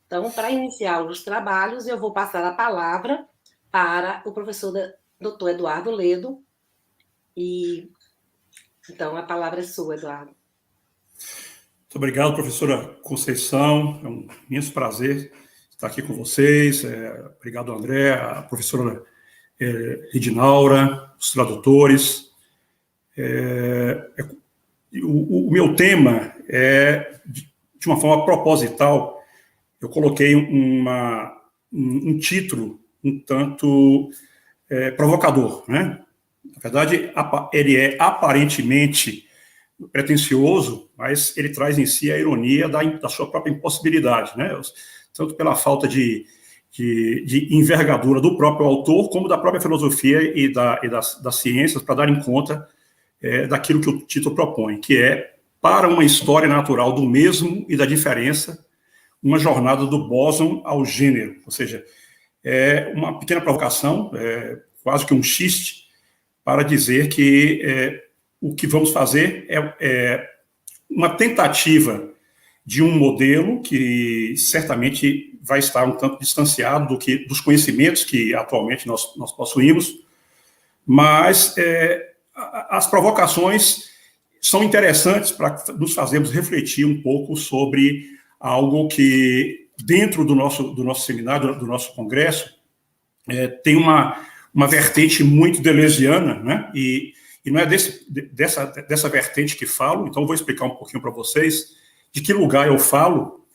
Então, para iniciar os trabalhos, eu vou passar a palavra para o professor Dr. Eduardo Ledo. E então a palavra é sua, Eduardo. Muito obrigado, professora Conceição. É um imenso prazer estar aqui com vocês. Obrigado, André, a professora Edinaura, os tradutores. O meu tema é, de uma forma proposital, eu coloquei um título um tanto provocador, né? Na verdade, ele é aparentemente pretensioso, mas ele traz em si a ironia da sua própria impossibilidade, né? Tanto pela falta de envergadura do próprio autor, como da própria filosofia e das ciências, para darem conta daquilo que o título propõe, que é para uma história natural do mesmo e da diferença, uma jornada do bóson ao gênero. Ou seja, é uma pequena provocação, quase que um xiste, para dizer que o que vamos fazer é uma tentativa de um modelo que certamente vai estar um tanto distanciado dos conhecimentos que atualmente nós possuímos, mas as provocações são interessantes para nos fazermos refletir um pouco sobre algo que, dentro do nosso seminário, do nosso congresso, tem uma vertente muito deleuziana, né? E não é dessa vertente que falo, então vou explicar um pouquinho para vocês de que lugar eu falo,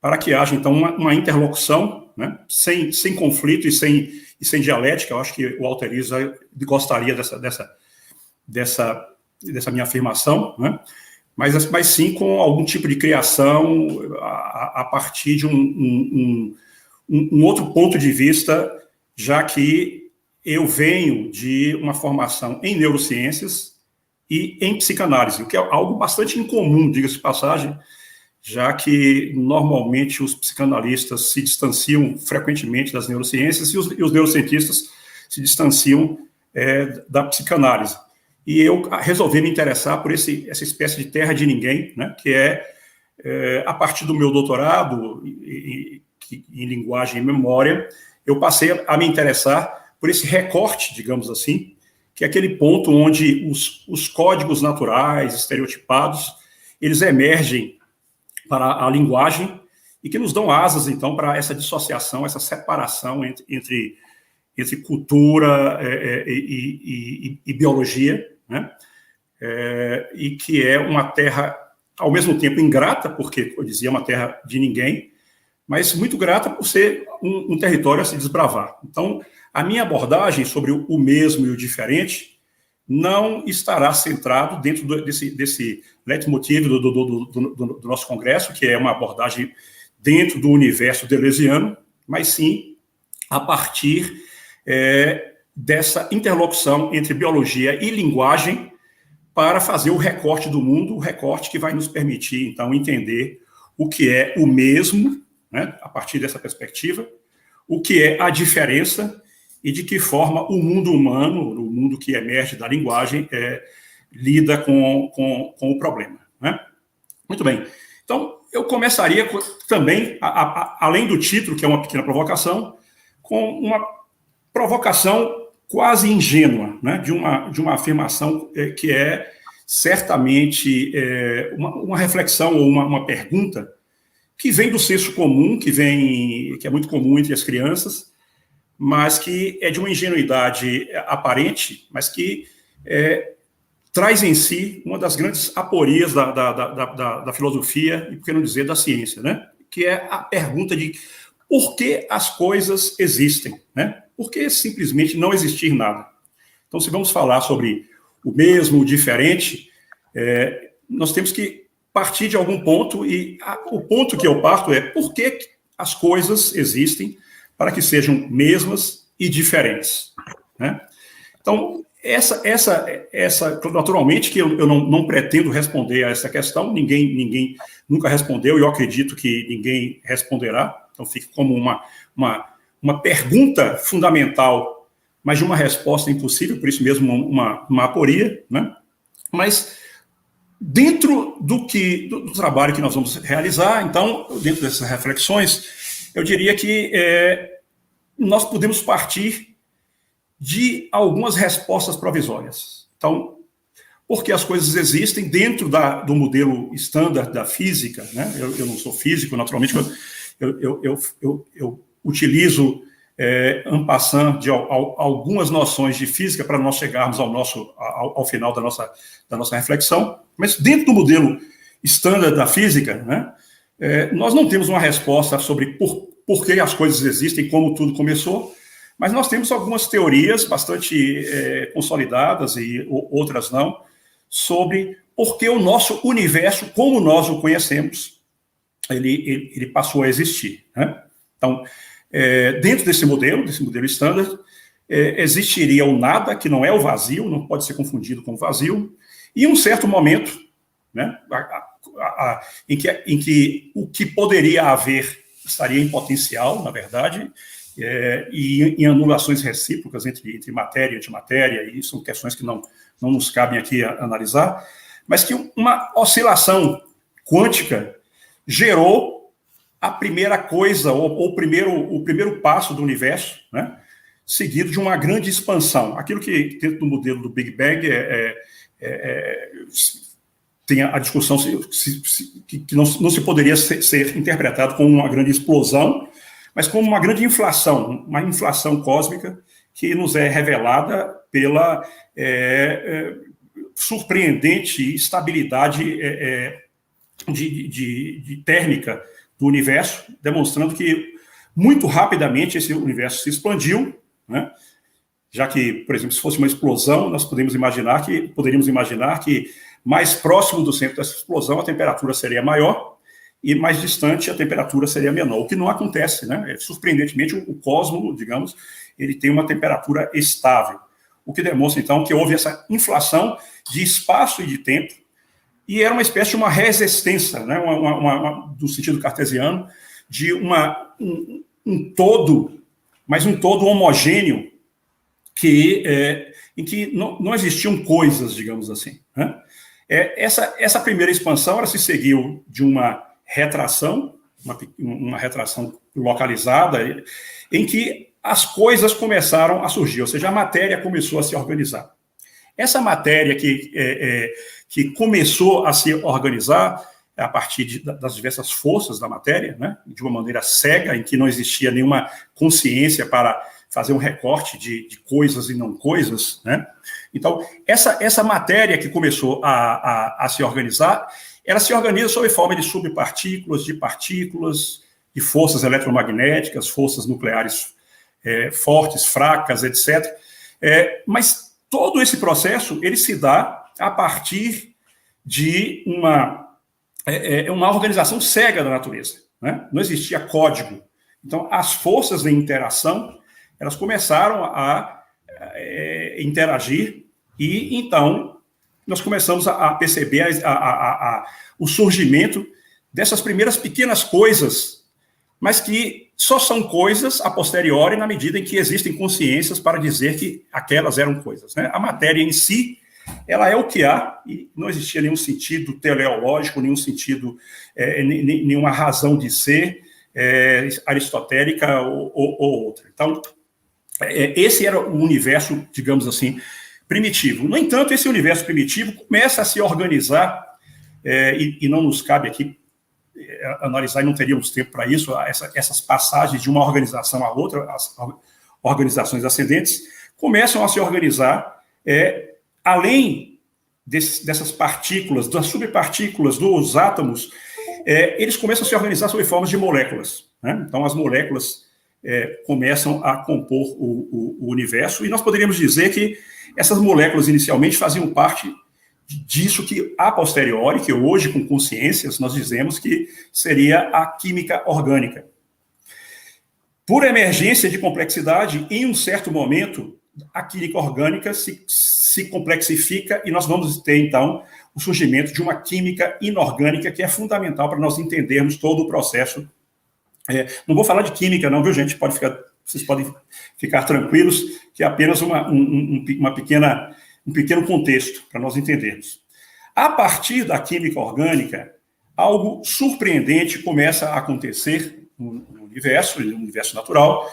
para que haja, então, uma interlocução, né? sem conflito e sem dialética. Eu acho que o Altheriza gostaria dessa minha afirmação, né? Mas sim com algum tipo de criação a partir de um outro ponto de vista, já que eu venho de uma formação em neurociências e em psicanálise, o que é algo bastante incomum, diga-se de passagem, já que normalmente os psicanalistas se distanciam frequentemente das neurociências e os neurocientistas se distanciam da psicanálise. E eu resolvi me interessar por essa espécie de terra de ninguém, né, que a partir do meu doutorado em linguagem e memória, eu passei a me interessar por esse recorte, digamos assim, que é aquele ponto onde os códigos naturais, estereotipados, eles emergem para a linguagem e que nos dão asas, então, para essa dissociação, essa separação entre cultura e biologia, né? E que é uma terra, ao mesmo tempo, ingrata, porque, eu dizia, uma terra de ninguém, mas muito grata por ser um território a se desbravar. Então, a minha abordagem sobre o mesmo e o diferente não estará centrado dentro desse leitmotiv do nosso congresso, que é uma abordagem dentro do universo deleuziano, mas sim a partir dessa interlocução entre biologia e linguagem para fazer o recorte do mundo, o recorte que vai nos permitir, então, entender o que é o mesmo, né, a partir dessa perspectiva, o que é a diferença e de que forma o mundo humano, o mundo que emerge da linguagem, lida com o problema, né? Muito bem. Então, eu começaria também, além do título, que é uma pequena provocação, com uma provocação quase ingênua, né, de uma afirmação que é certamente uma reflexão ou uma pergunta que vem do senso comum, que é muito comum entre as crianças, mas que é de uma ingenuidade aparente, mas que traz em si uma das grandes aporias da filosofia, e por que não dizer da ciência, né? Que é a pergunta de por que as coisas existem, né? Por que simplesmente não existir nada? Então, se vamos falar sobre o mesmo, o diferente, nós temos que partir de algum ponto, e o ponto que eu parto é por que as coisas existem para que sejam mesmas e diferentes, né? Então, naturalmente que eu não pretendo responder a essa questão, ninguém nunca respondeu, e eu acredito que ninguém responderá, então fica como uma pergunta fundamental, mas de uma resposta impossível, por isso mesmo uma aporia, né? Mas dentro do trabalho que nós vamos realizar, então, dentro dessas reflexões, eu diria que nós podemos partir de algumas respostas provisórias. Então, porque as coisas existem dentro do modelo estándar da física, né? Eu não sou físico, naturalmente, eu utilizo en passant de algumas noções de física para nós chegarmos ao final da nossa reflexão, mas dentro do modelo estándar da física, né, nós não temos uma resposta sobre por que as coisas existem, como tudo começou, mas nós temos algumas teorias bastante consolidadas e outras não, sobre por que o nosso universo, como nós o conhecemos, ele passou a existir, né? Então, dentro desse modelo estándar, existiria o nada, que não é o vazio, não pode ser confundido com vazio, e um certo momento, né, em que o que poderia haver estaria em potencial, na verdade, e em anulações recíprocas entre matéria e antimatéria, e são questões que não nos cabem aqui analisar, mas que uma oscilação quântica gerou a primeira coisa, o primeiro passo do universo, né, seguido de uma grande expansão. Aquilo que, dentro do modelo do Big Bang, tem a discussão que não se poderia ser interpretado como uma grande explosão, mas como uma grande inflação, uma inflação cósmica que nos é revelada pela surpreendente estabilidade de térmica do universo, demonstrando que muito rapidamente esse universo se expandiu, né? Já que, por exemplo, se fosse uma explosão, nós poderíamos imaginar que mais próximo do centro dessa explosão a temperatura seria maior e mais distante a temperatura seria menor, o que não acontece, né? Surpreendentemente, o cosmos, digamos, ele tem uma temperatura estável, o que demonstra, então, que houve essa inflação de espaço e de tempo, e era uma espécie de uma resistência, né? Do sentido cartesiano, de um todo, mas um todo homogêneo, em que não existiam coisas, digamos assim, né? Essa primeira expansão, ela se seguiu de uma retração, uma retração localizada, em que as coisas começaram a surgir, ou seja, a matéria começou a se organizar. Essa matéria que começou a se organizar a partir das diversas forças da matéria, né, de uma maneira cega, em que não existia nenhuma consciência para fazer um recorte de coisas e não coisas, né? Então, essa matéria que começou a se organizar, ela se organiza sob forma de subpartículas, de partículas, de forças eletromagnéticas, forças nucleares fortes, fracas, etc. Mas todo esse processo, ele se dá a partir de uma organização cega da natureza, né? Não existia código. Então, as forças de interação, elas começaram a interagir e, então, nós começamos a perceber o surgimento dessas primeiras pequenas coisas, mas que só são coisas a posteriori na medida em que existem consciências para dizer que aquelas eram coisas, né? A matéria em si, ela é o que há, e não existia nenhum sentido teleológico, nenhum sentido, nenhuma razão de ser aristotélica ou outra. Então, esse era o universo, digamos assim, primitivo. No entanto, esse universo primitivo começa a se organizar, e não nos cabe aqui analisar, e não teríamos tempo para isso, essas passagens de uma organização a outra, as organizações ascendentes, começam a se organizar além dessas partículas, das subpartículas, dos átomos, eles começam a se organizar sob formas de moléculas, né? Então, as moléculas começam a compor o universo, e nós poderíamos dizer que essas moléculas inicialmente faziam parte disso que, a posteriori, que hoje, com consciências, nós dizemos que seria a química orgânica. Por emergência de complexidade, em um certo momento, a química orgânica se complexifica e nós vamos ter, então, o surgimento de uma química inorgânica que é fundamental para nós entendermos todo o processo. Não vou falar de química, não, viu, gente? Vocês podem ficar tranquilos, que é apenas um pequeno contexto para nós entendermos. A partir da química orgânica, algo surpreendente começa a acontecer no universo natural,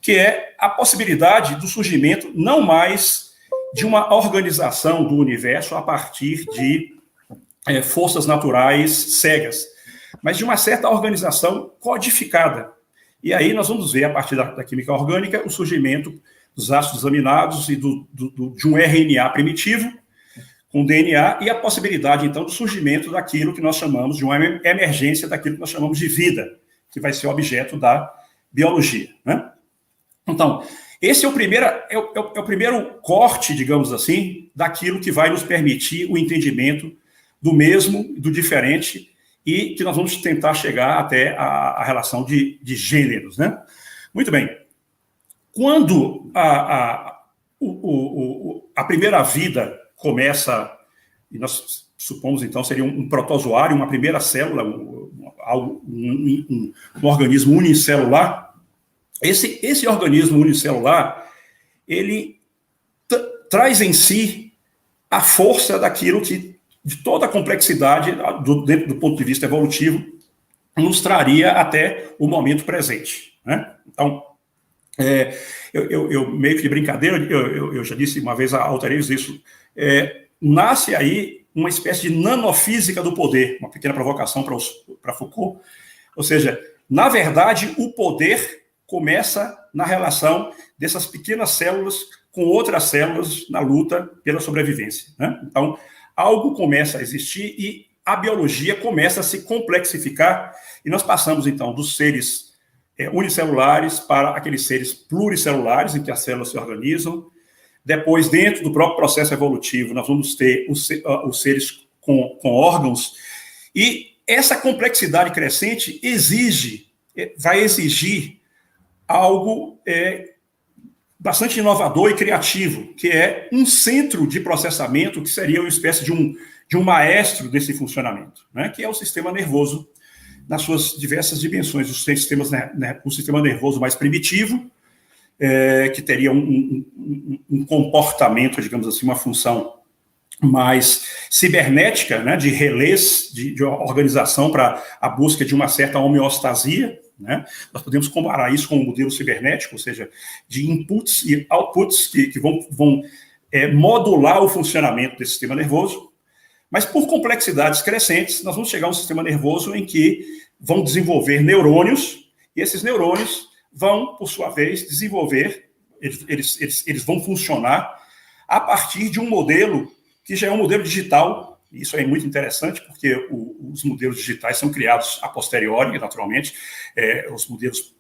que é a possibilidade do surgimento não mais de uma organização do universo a partir de forças naturais cegas, mas de uma certa organização codificada. E aí nós vamos ver, a partir da química orgânica, o surgimento dos ácidos aminados e de um RNA primitivo, com DNA, e a possibilidade, então, do surgimento daquilo que nós chamamos de uma emergência daquilo que nós chamamos de vida, que vai ser objeto da biologia, né? Então, esse é o primeiro corte, digamos assim, daquilo que vai nos permitir o entendimento do mesmo, do diferente, e que nós vamos tentar chegar até a relação de gêneros, né? Muito bem. Quando a primeira vida começa, e nós supomos, então, seria um protozoário, uma primeira célula, um organismo unicelular. Esse organismo unicelular, ele traz em si a força daquilo que, de toda a complexidade, dentro do ponto de vista evolutivo, nos traria até o momento presente, né? Então, eu meio que de brincadeira, eu já disse uma vez a Altareus isso, nasce aí uma espécie de nanofísica do poder, uma pequena provocação para Foucault, ou seja, na verdade, o poder começa na relação dessas pequenas células com outras células na luta pela sobrevivência, né? Então, algo começa a existir e a biologia começa a se complexificar, e nós passamos, então, dos seres unicelulares para aqueles seres pluricelulares, em que as células se organizam. Depois, dentro do próprio processo evolutivo, nós vamos ter os seres com órgãos, e essa complexidade crescente vai exigir algo bastante inovador e criativo, que é um centro de processamento, que seria uma espécie de um maestro desse funcionamento, né, que é o sistema nervoso, nas suas diversas dimensões. O sistema nervoso mais primitivo, que teria um comportamento, digamos assim, uma função mais cibernética, né, de relés, de organização para a busca de uma certa homeostasia, né? Nós podemos comparar isso com o modelo cibernético, ou seja, de inputs e outputs que vão modular o funcionamento desse sistema nervoso. Mas por complexidades crescentes, nós vamos chegar a um sistema nervoso em que vão desenvolver neurônios, e esses neurônios vão, por sua vez, desenvolver, eles vão funcionar a partir de um modelo que já é um modelo digital. Isso é muito interessante, porque os modelos digitais são criados a posteriori, naturalmente. Os modelos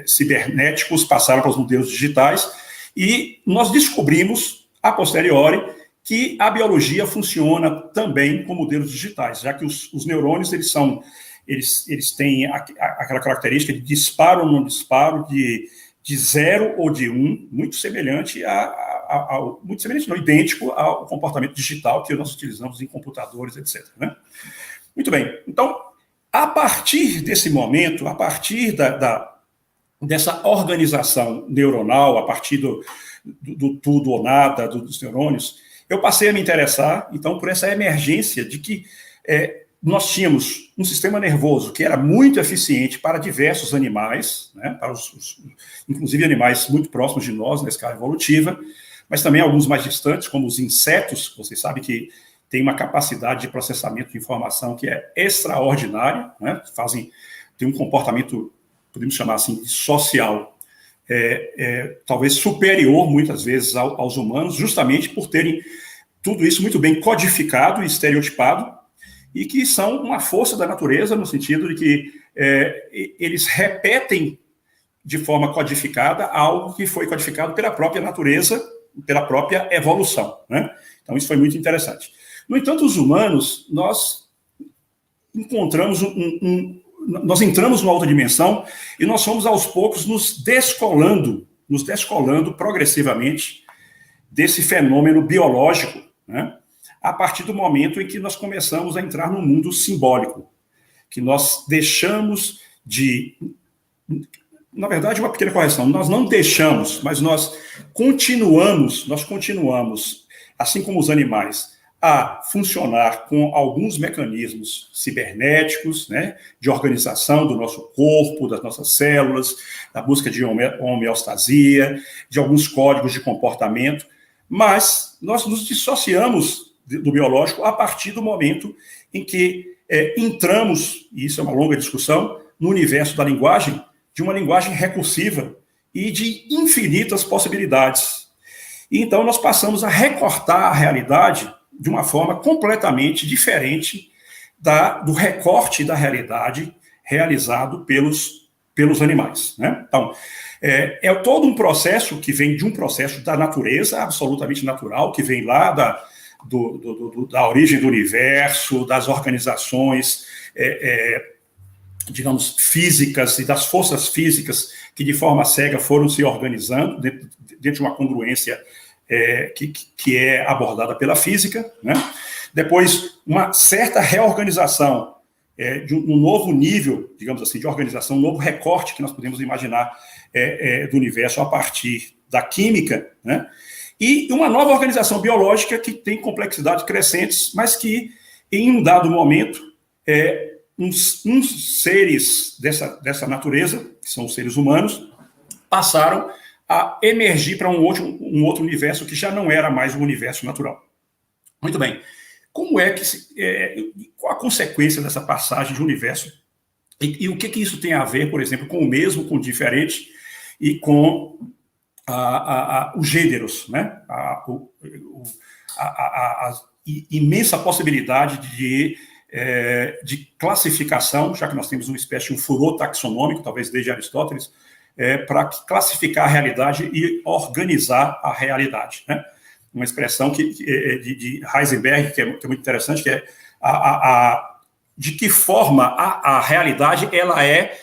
cibernéticos passaram para os modelos digitais, e nós descobrimos, a posteriori, que a biologia funciona também com modelos digitais, já que os neurônios, eles têm aquela característica de disparo ou não disparo, de 0 ou de 1, muito semelhante não, idêntico ao comportamento digital que nós utilizamos em computadores, etc., né? Muito bem. Então, a partir desse momento, a partir dessa organização neuronal, a partir do tudo ou nada dos neurônios, eu passei a me interessar, então, por essa emergência de que nós tínhamos um sistema nervoso que era muito eficiente para diversos animais, né, para inclusive animais muito próximos de nós na escala evolutiva, mas também alguns mais distantes, como os insetos. Vocês sabem que tem uma capacidade de processamento de informação que é extraordinária, né, tem um comportamento, podemos chamar assim, social, talvez superior, muitas vezes, aos humanos, justamente por terem tudo isso muito bem codificado e estereotipado, e que são uma força da natureza, no sentido de que eles repetem de forma codificada algo que foi codificado pela própria natureza, pela própria evolução, né? Então, isso foi muito interessante. No entanto, os humanos, nós encontramos nós entramos numa outra dimensão, e nós fomos, aos poucos, nos descolando progressivamente desse fenômeno biológico, né, a partir do momento em que nós começamos a entrar no mundo simbólico, que nós deixamos de... Na verdade, uma pequena correção, nós não deixamos, mas nós continuamos, assim como os animais, a funcionar com alguns mecanismos cibernéticos, né, de organização do nosso corpo, das nossas células, da busca de homeostasia, de alguns códigos de comportamento, mas nós nos dissociamos do biológico a partir do momento em que entramos, e isso é uma longa discussão, no universo da linguagem, de uma linguagem recursiva e de infinitas possibilidades. E então nós passamos a recortar a realidade de uma forma completamente diferente do recorte da realidade realizado pelos animais, né? Então, é todo um processo que vem de um processo da natureza, absolutamente natural, que vem lá da origem do universo, das organizações, digamos, físicas e das forças físicas que de forma cega foram se organizando dentro de uma congruência que é abordada pela física, né? Depois, uma certa reorganização de um novo nível, digamos assim, de organização, um novo recorte que nós podemos imaginar do universo a partir da química, né? E uma nova organização biológica que tem complexidades crescentes, mas que, em um dado momento, uns seres dessa natureza, que são os seres humanos, passaram a emergir para um outro universo que já não era mais um universo natural. Muito bem. Como qual a consequência dessa passagem de universo? E o que isso tem a ver, por exemplo, com o mesmo, com o diferente e com os gêneros, né? A imensa possibilidade de classificação, já que nós temos uma espécie de um furor taxonômico, talvez desde Aristóteles, para classificar a realidade e organizar a realidade, né? Uma expressão de Heisenberg, que é muito interessante, que é de que forma a realidade ela é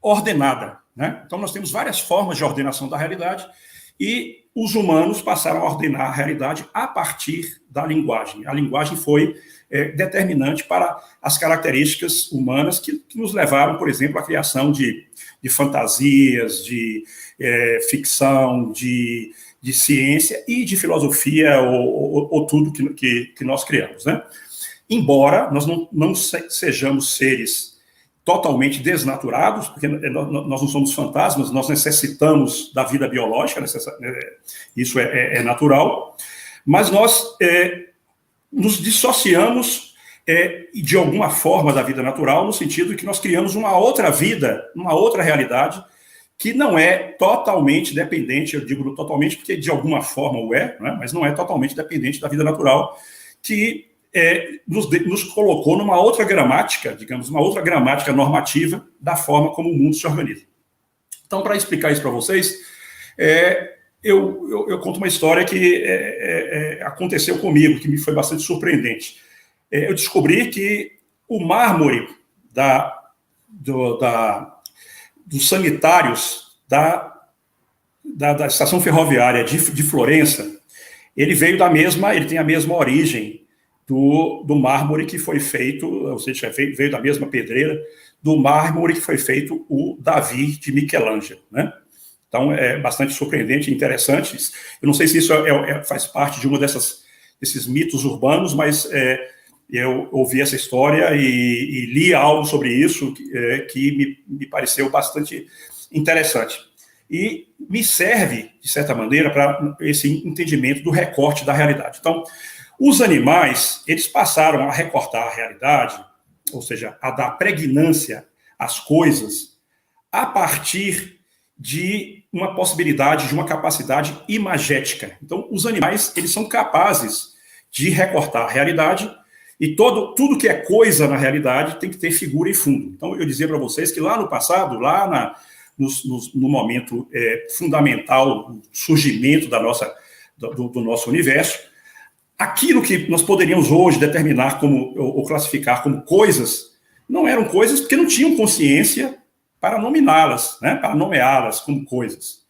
ordenada, né? Então, nós temos várias formas de ordenação da realidade e os humanos passaram a ordenar a realidade a partir da linguagem. A linguagem foi determinante para as características humanas que nos levaram, por exemplo, à criação de fantasias, de ficção, de ciência e de filosofia, ou tudo que nós criamos, né? Embora nós não sejamos seres totalmente desnaturados, porque nós não somos fantasmas, nós necessitamos da vida biológica, isso é natural, mas nós nos dissociamos de alguma forma da vida natural, no sentido de que nós criamos uma outra vida, uma outra realidade, que não é totalmente dependente, eu digo totalmente porque de alguma forma o né? Mas não é totalmente dependente da vida natural, que nos colocou numa outra gramática, digamos, uma outra gramática normativa da forma como o mundo se organiza. Então, para explicar isso para vocês, eu conto uma história que aconteceu comigo, que me foi bastante surpreendente. Eu descobri que o mármore dos sanitários da estação ferroviária de Florença, ele tem a mesma origem do mármore que foi feito, ou seja, veio da mesma pedreira, do mármore que foi feito o Davi de Michelangelo, né? Então, é bastante surpreendente e interessante. Eu não sei se isso faz parte de desses mitos urbanos, mas eu ouvi essa história e li algo sobre isso que me pareceu bastante interessante. E me serve, de certa maneira, para esse entendimento do recorte da realidade. Então, os animais, eles passaram a recortar a realidade, ou seja, a dar pregnância às coisas, a partir de uma possibilidade, de uma capacidade imagética. Então, os animais, eles são capazes de recortar a realidade e tudo que é coisa na realidade tem que ter figura e fundo. Então, eu dizia para vocês que lá no passado, no momento fundamental do surgimento do nosso universo, aquilo que nós poderíamos hoje determinar ou classificar como coisas, não eram coisas porque não tinham consciência para nominá-las, né, para nomeá-las como coisas.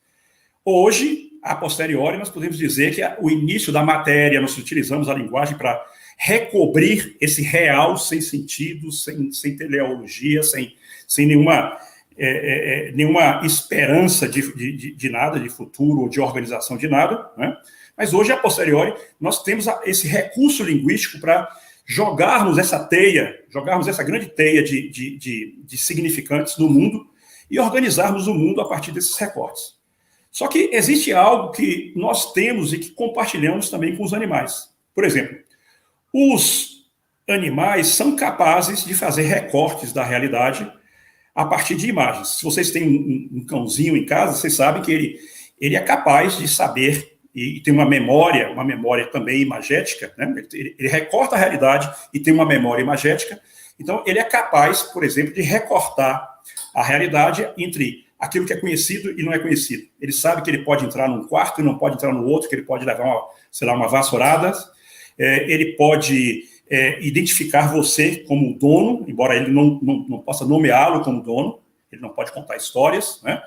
Hoje, a posteriori, nós podemos dizer que o início da matéria, nós utilizamos a linguagem para recobrir esse real sem sentido, sem teleologia, sem nenhuma esperança de nada, de futuro ou de organização de nada, né? Mas hoje, a posteriori, nós temos esse recurso linguístico para jogarmos essa grande teia de significantes no mundo e organizarmos o mundo a partir desses recortes. Só que existe algo que nós temos e que compartilhamos também com os animais. Por exemplo, os animais são capazes de fazer recortes da realidade a partir de imagens. Se vocês têm um cãozinho em casa, vocês sabem que ele é capaz de saber e tem uma memória também imagética, né? Ele recorta a realidade e tem uma memória imagética. Então, ele é capaz, por exemplo, de recortar a realidade entre aquilo que é conhecido e não é conhecido. Ele sabe que ele pode entrar num quarto e não pode entrar no outro, que ele pode levar uma vassourada, ele pode identificar você como dono, embora ele não possa nomeá-lo como dono, ele não pode contar histórias, né?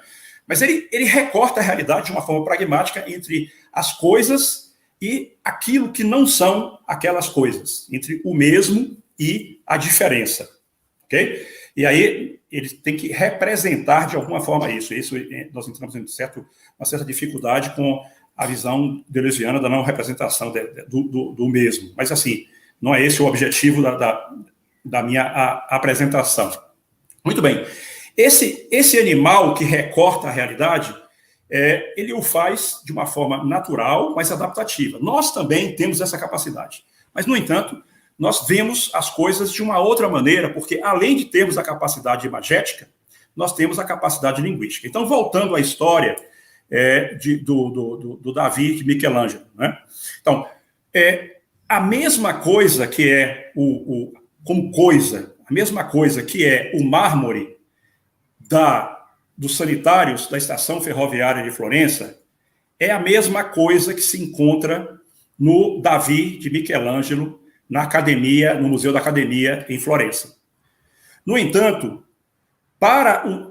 Mas ele recorta a realidade de uma forma pragmática entre as coisas e aquilo que não são aquelas coisas, entre o mesmo e a diferença, ok? E aí ele tem que representar de alguma forma isso. Nós entramos em uma certa dificuldade com a visão deleuziana da não representação do mesmo. Mas, assim, não é esse o objetivo da minha apresentação. Muito bem. Esse animal que recorta a realidade, ele o faz de uma forma natural, mas adaptativa. Nós também temos essa capacidade. Mas, no entanto, nós vemos as coisas de uma outra maneira, porque, além de termos a capacidade imagética, nós temos a capacidade linguística. Então, voltando à história do Davi de Michelangelo, né? Então, a mesma coisa que é a mesma coisa que é o mármore dos sanitários da estação ferroviária de Florença, é a mesma coisa que se encontra no Davi de Michelangelo, no Museu da Academia, em Florença. No entanto,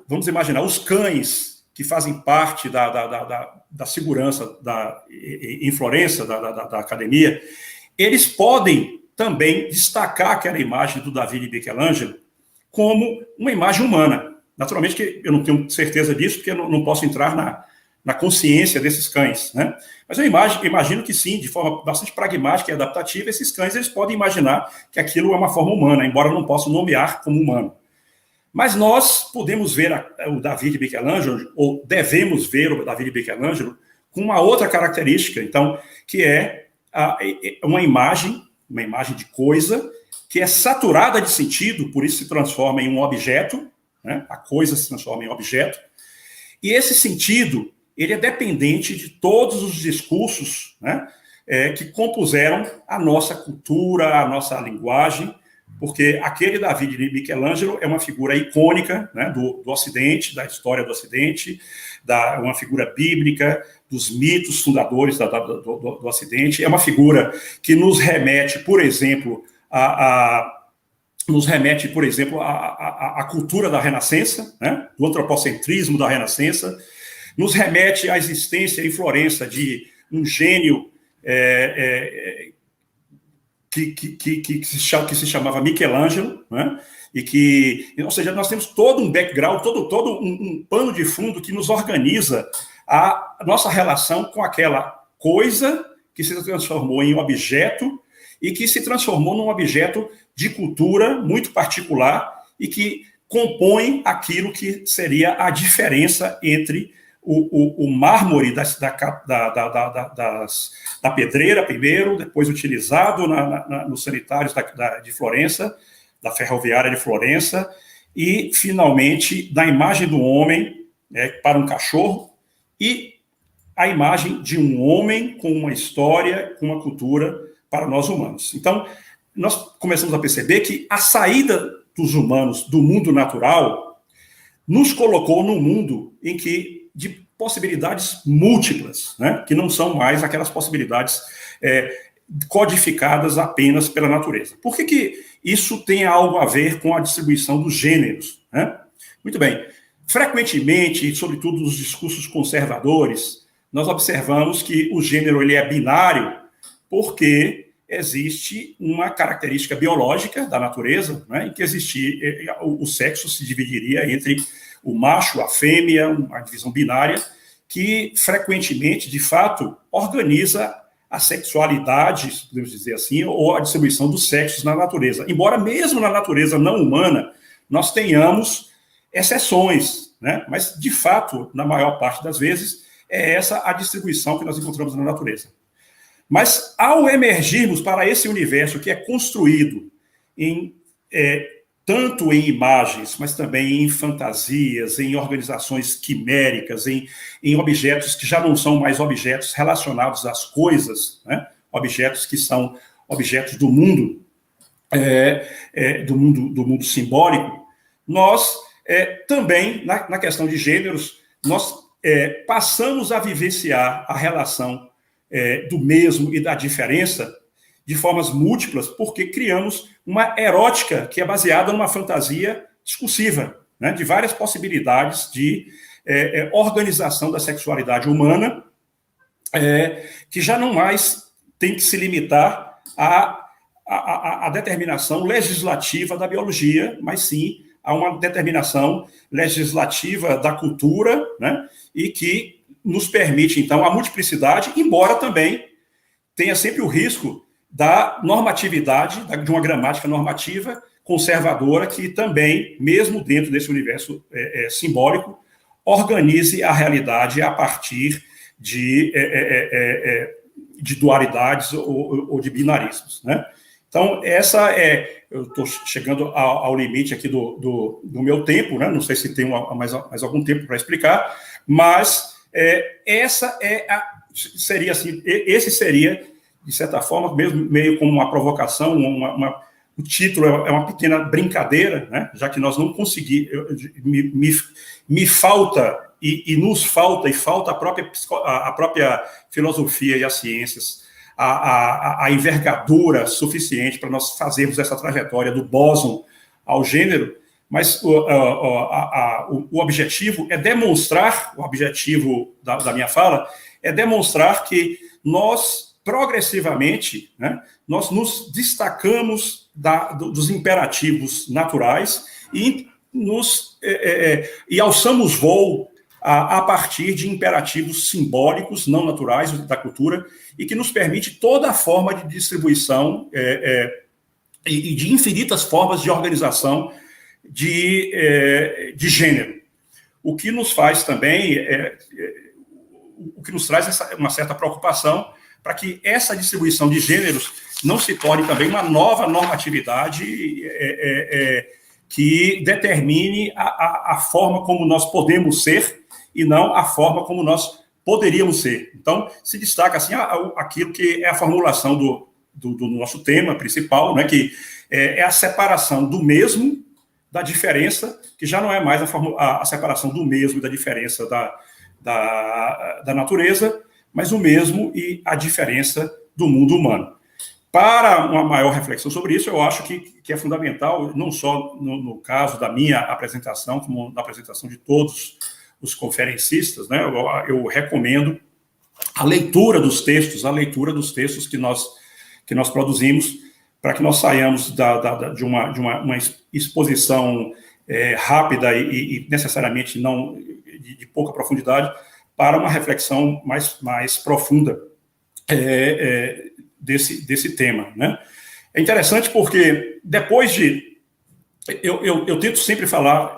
vamos imaginar, os cães que fazem parte da segurança em Florença, da Academia, eles podem também destacar aquela imagem do Davi de Michelangelo como uma imagem humana. Naturalmente que eu não tenho certeza disso, porque eu não posso entrar na consciência desses cães, né? Mas eu imagino que sim, de forma bastante pragmática e adaptativa, esses cães eles podem imaginar que aquilo é uma forma humana, embora eu não possa nomear como humano. Mas nós podemos ver o Davi de Michelangelo, ou devemos ver o Davi de Michelangelo, com uma outra característica, então, que é uma imagem de coisa, que é saturada de sentido, por isso se transforma em um objeto, né? A coisa se transforma em objeto, e esse sentido, ele é dependente de todos os discursos, né, que compuseram a nossa cultura, a nossa linguagem, porque aquele Davi de Michelangelo é uma figura icônica, né, do Ocidente, da história do Ocidente, uma figura bíblica, dos mitos fundadores do Ocidente, é uma figura que nos remete, por exemplo, à cultura da Renascença, né, do antropocentrismo da Renascença, nos remete à existência em Florença de um gênio que se chamava Michelangelo, né, ou seja, nós temos todo um background, todo um pano de fundo que nos organiza a nossa relação com aquela coisa que se transformou em um objeto e que se transformou num objeto de cultura muito particular e que compõe aquilo que seria a diferença entre o mármore da pedreira, primeiro, depois utilizado nos sanitários de Florença, da ferroviária de Florença, e, finalmente, da imagem do homem para um cachorro, e a imagem de um homem com uma história, com uma cultura para nós humanos. Então, nós começamos a perceber que a saída dos humanos do mundo natural nos colocou num mundo de possibilidades múltiplas, né? Que não são mais aquelas possibilidades codificadas apenas pela natureza. Por que isso tem algo a ver com a distribuição dos gêneros, né? Muito bem. Frequentemente, sobretudo nos discursos conservadores, nós observamos que o gênero ele é binário porque existe uma característica biológica da natureza, né, em que o sexo se dividiria entre o macho, a fêmea, uma divisão binária, que frequentemente, de fato, organiza a sexualidade, podemos dizer assim, ou a distribuição dos sexos na natureza. Embora mesmo na natureza não humana, nós tenhamos exceções, né? Mas, de fato, na maior parte das vezes, é essa a distribuição que nós encontramos na natureza. Mas, ao emergirmos para esse universo que é construído tanto em imagens, mas também em fantasias, em organizações quiméricas, em objetos que já não são mais objetos relacionados às coisas, né? Objetos que são objetos do mundo, do mundo simbólico, nós também, na questão de gêneros, nós passamos a vivenciar a relação do mesmo e da diferença de formas múltiplas, porque criamos uma erótica que é baseada numa fantasia discursiva, né, de várias possibilidades de organização da sexualidade humana, que já não mais tem que se limitar à determinação legislativa da biologia, mas sim a uma determinação legislativa da cultura, né, e que nos permite, então, a multiplicidade, embora também tenha sempre o risco da normatividade, de uma gramática normativa conservadora que também, mesmo dentro desse universo simbólico, organize a realidade a partir de dualidades ou de binarismos, né? Então, eu estou chegando ao limite aqui do meu tempo, né? Não sei se tem mais algum tempo para explicar, mas seria assim, esse seria, de certa forma, mesmo meio como uma provocação, o título é uma pequena brincadeira, né? Já que nós não conseguimos, me falta e nos falta, e falta a própria filosofia e as ciências, a envergadura suficiente para nós fazermos essa trajetória do bóson ao gênero, mas o objetivo é demonstrar, o objetivo da minha fala é demonstrar que nós, progressivamente, né, nós nos destacamos dos imperativos naturais e alçamos voo a partir de imperativos simbólicos, não naturais, da cultura, e que nos permite toda a forma de distribuição e de infinitas formas de organização de gênero. O que nos faz também, o que nos traz uma certa preocupação para que essa distribuição de gêneros não se torne também uma nova normatividade que determine a forma como nós podemos ser e não a forma como nós poderíamos ser. Então, se destaca assim aquilo que é a formulação do nosso tema principal, né, que é a separação do mesmo da diferença, que já não é mais a separação do mesmo e da diferença da natureza, mas o mesmo e a diferença do mundo humano. Para uma maior reflexão sobre isso, eu acho que é fundamental, não só no caso da minha apresentação, como na apresentação de todos os conferencistas, né? Eu recomendo a leitura dos textos que nós produzimos, para que nós saiamos de uma exposição rápida e necessariamente não de pouca profundidade, para uma reflexão mais profunda desse tema, né? É interessante porque depois de... Eu tento sempre falar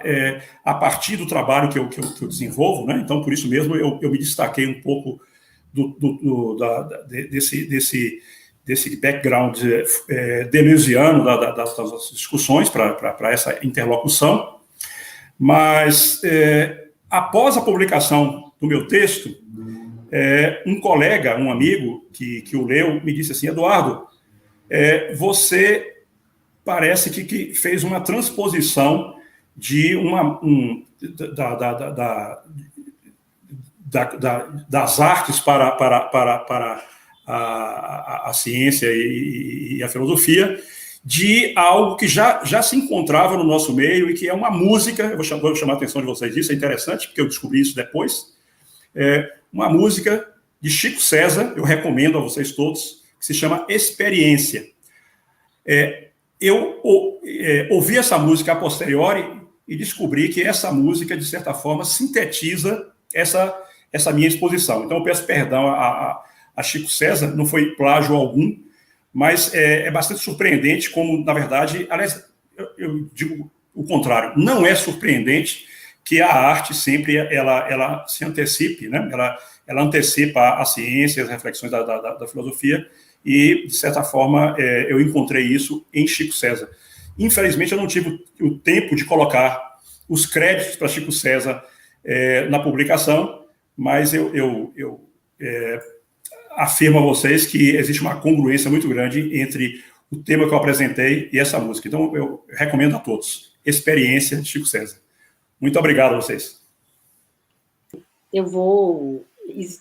a partir do trabalho que eu desenvolvo, né? Então, por isso mesmo, eu me destaquei um pouco desse background deleuziano das nossas discussões para essa interlocução. Mas, após a publicação do meu texto, um colega, um amigo que o leu, me disse assim: Eduardo, você parece que fez uma transposição das artes para a ciência e a filosofia, de algo que já se encontrava no nosso meio e que é uma música. Eu vou chamar a atenção de vocês disso, é interessante, porque eu descobri isso depois. Uma música de Chico César, eu recomendo a vocês todos, que se chama Experiência. Eu ouvi essa música a posteriori e descobri que essa música, de certa forma, sintetiza essa minha exposição. Então, eu peço perdão a Chico César, não foi plágio algum, mas é bastante surpreendente como, na verdade, aliás, eu digo o contrário, não é surpreendente que a arte sempre ela se antecipe, né? Ela antecipa a ciência, as reflexões da filosofia, e, de certa forma, eu encontrei isso em Chico César. Infelizmente, eu não tive o tempo de colocar os créditos para Chico César na publicação, mas eu afirmo a vocês que existe uma congruência muito grande entre o tema que eu apresentei e essa música. Então, eu recomendo a todos. Experiência de Chico César. Muito obrigado a vocês. Eu vou...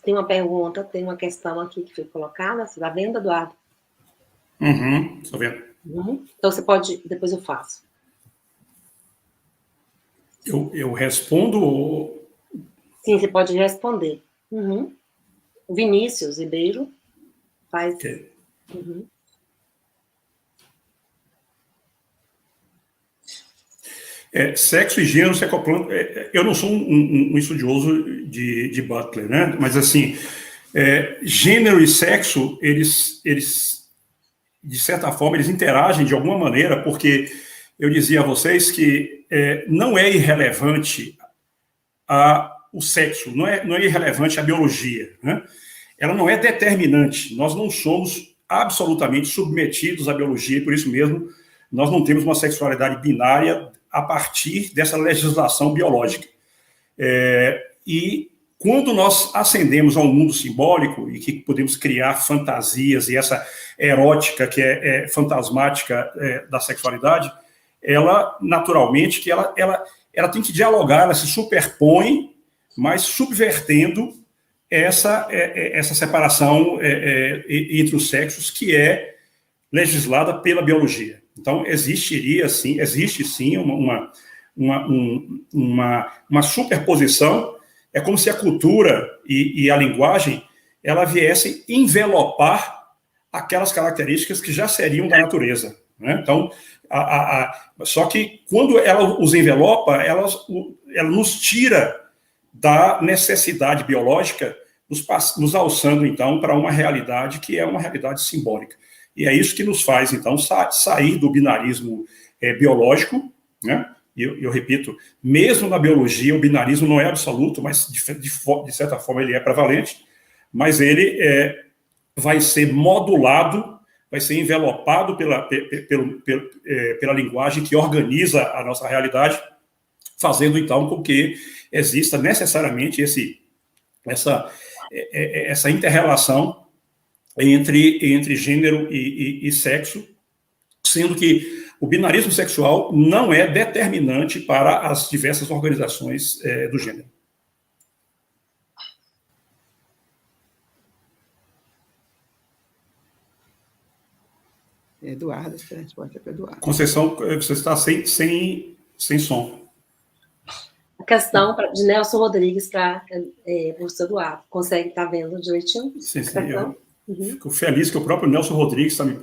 Tem uma pergunta, tem uma questão aqui que foi colocada. Você está vendo, Eduardo? Estou vendo. Então, você pode... Depois eu faço. Eu respondo? Sim, você pode responder. O Vinícius Ribeiro faz... Okay. Sexo e gênero se acoplando. Eu não sou um estudioso de Butler, né? Mas, assim, gênero e sexo, eles, de certa forma, eles interagem de alguma maneira, porque eu dizia a vocês que não é irrelevante o sexo, não é irrelevante a biologia, né? Ela não é determinante. Nós não somos absolutamente submetidos à biologia, e por isso mesmo nós não temos uma sexualidade binária a partir dessa legislação biológica. E quando nós ascendemos ao mundo simbólico e que podemos criar fantasias, e essa erótica que é fantasmática da sexualidade, ela, naturalmente, que ela tem que dialogar, ela se superpõe, mas subvertendo essa separação entre os sexos que é legislada pela biologia. Então, existe sim uma superposição. É como se a cultura e a linguagem ela viessem envelopar aquelas características que já seriam da natureza, né? Então, só que quando ela os envelopa, ela nos tira da necessidade biológica, nos alçando, então, para uma realidade que é uma realidade simbólica. E é isso que nos faz, então, sair do binarismo biológico, né? E eu repito, mesmo na biologia, o binarismo não é absoluto, mas, de certa forma, ele é prevalente, mas ele vai ser modulado, vai ser envelopado pela linguagem que organiza a nossa realidade, fazendo, então, com que exista necessariamente essa inter-relação entre gênero e sexo, sendo que o binarismo sexual não é determinante para as diversas organizações do gênero. Eduardo, você responde para Eduardo. Conceição, você está sem som. A questão de Nelson Rodrigues para o professor Eduardo. Consegue estar vendo direitinho? Sim. Fico feliz que o próprio Nelson Rodrigues está me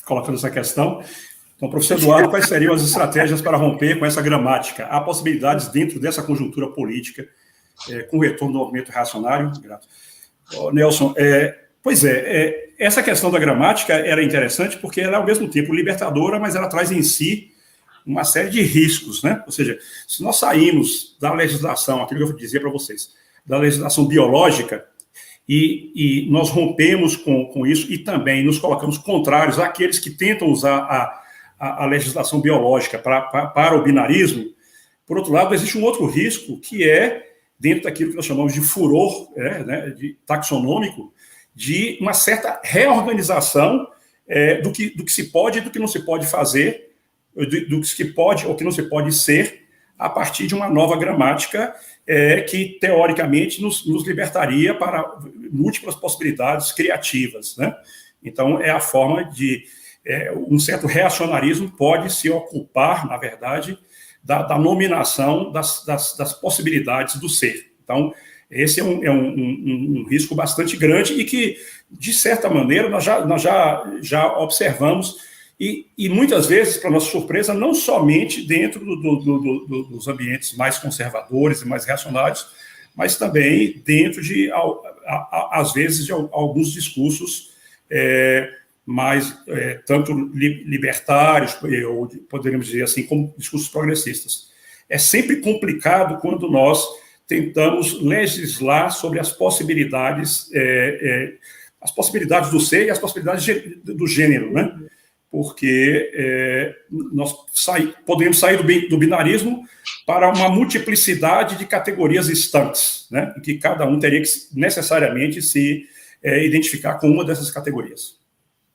colocando essa questão. Então, professor Eduardo, quais seriam as estratégias para romper com essa gramática? Há possibilidades dentro dessa conjuntura política, com o retorno do movimento reacionário? Grato. Nelson, essa questão da gramática era interessante porque ela é, ao mesmo tempo, libertadora, mas ela traz em si uma série de riscos, né? Ou seja, se nós saímos da legislação, aquilo que eu dizia para vocês, da legislação biológica, e nós rompemos com isso e também nos colocamos contrários àqueles que tentam usar a legislação biológica para o binarismo. Por outro lado, existe um outro risco que é, dentro daquilo que nós chamamos de furor de taxonômico, de uma certa reorganização do que se pode e do que não se pode fazer, do que se pode ou que não se pode ser, a partir de uma nova gramática que, teoricamente, nos libertaria para múltiplas possibilidades criativas, né? Então, é a forma de... um certo reacionarismo pode se ocupar, na verdade, da nominação das possibilidades do ser. Então, esse é um risco bastante grande e que, de certa maneira, nós já observamos e muitas vezes, para nossa surpresa, não somente dentro dos ambientes mais conservadores e mais reacionários, mas também dentro de às vezes, de alguns discursos mais, tanto libertários, ou poderíamos dizer assim, como discursos progressistas. É sempre complicado quando nós tentamos legislar sobre as possibilidades do ser e as possibilidades do gênero, né? Porque nós podemos sair do binarismo para uma multiplicidade de categorias estanques, né? Em que cada um teria que necessariamente se identificar com uma dessas categorias.